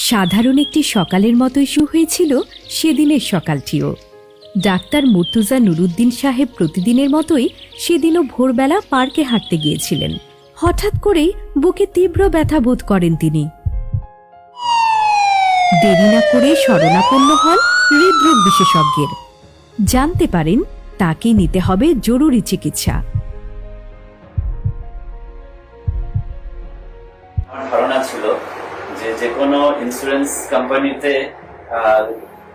সাধারণ একটি সকালের মতোই শুরু হয়েছিল সেদিনের সকালটিও। ডাক্তার মুর্তুজা নুরুদ্দিন সাহেব প্রতিদিনের মতোই সেদিনও ভোরবেলা পার্কে হাঁটতে গিয়েছিলেন। হঠাৎ করেই বুকে তীব্র ব্যথা বোধ করেন তিনি। দেরি না করে শরণাপন্ন হন হৃদরোগ বিশেষজ্ঞের। জানতে পারেন তাকে নিতে হবে জরুরি চিকিৎসা। আমার ধারণা ছিল যে কোনো ইন্স্যুরেন্স কোম্পানিতে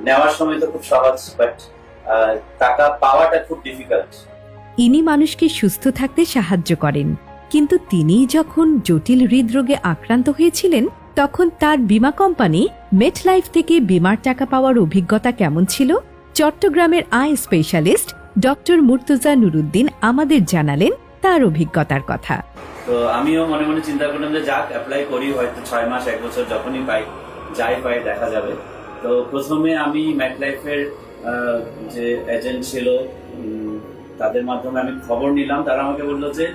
নেওয়ার সময় তো খুব সহজ, বাট টাকা পাওয়াটা খুব ডিফিকাল্ট। ইনি মানুষকে সুস্থ থাকতে সাহায্য করেন, কিন্তু তিনি যখন জটিল হৃদরোগে আক্রান্ত হয়েছিলেন তখন তার বীমা কোম্পানি মেটলাইফ থেকে বীমার টাকা পাওয়ার অভিজ্ঞতা কেমন ছিল চট্টগ্রামের eye specialist doctor Murtuza Nuruddin আমাদের জানালেন তার অভিজ্ঞতার কথা। তো আমিও মনে মনে চিন্তা করলাম যে যাক, অ্যাপ্লাই করি, হয়তো 6 মাস 1 বছর যখনই পাই পাই দেখা যাবে। তো প্রথমে আমি মেটলাইফের যে এজেন্ট ছিল তাদের মাধ্যমে আমি খবর নিলাম। তারা আমাকে বললো যে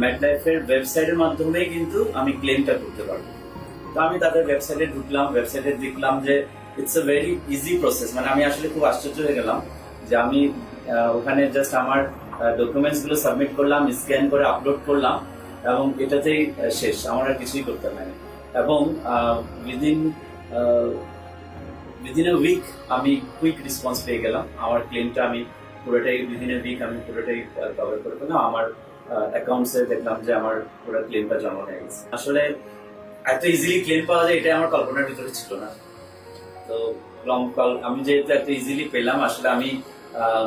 মেটলাইফের ওয়েবসাইটের মাধ্যমে কিন্তু আমি ক্লেমটা করতে পারবো। তো আমি তাদের ওয়েবসাইটে ঢুকলাম, ওয়েবসাইটে দেখলাম যে it's a very easy process. মানে আমি আসলে খুব আশ্চর্য হয়ে গেলাম যে আমি ওখানে জাস্ট আমার ডকুমেন্টস গুলো সাবমিট করলাম, স্ক্যান করে আপলোড করলাম এবং এটাতেই শেষ, আমার আর কিছুই করতে হয়নি। এবং উইদিন এ উইক আমি কুইক রেসপন্স পেয়ে গেলাম। আমার ক্লেমটা আমি পুরোটাই উইদিন এ উইক আমি পুরোটাই কভার করে ফেললাম। আমার অ্যাকাউন্টসে দেখলাম যে আমার পুরো ক্লেমটা জমা হয়ে গেছে। আসলে এত ইজিলি ক্লেম পাওয়া যায় এটা আমার কল্পনার ভিতরে ছিল না। তো আমি যেহেতু এত ইজিলি পেলাম, আসলে আমি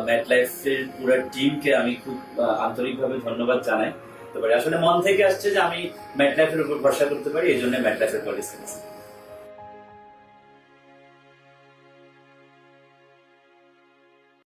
মেটলাইফের পুরো টিমকে আমি খুব আন্তরিকভাবে ধন্যবাদ জানাই। তো আসলে মন থেকে আসছে যে আমি মেটলাইফের উপর ভরসা করতে পারি, এই জন্য মেটলাইফের পলিসি।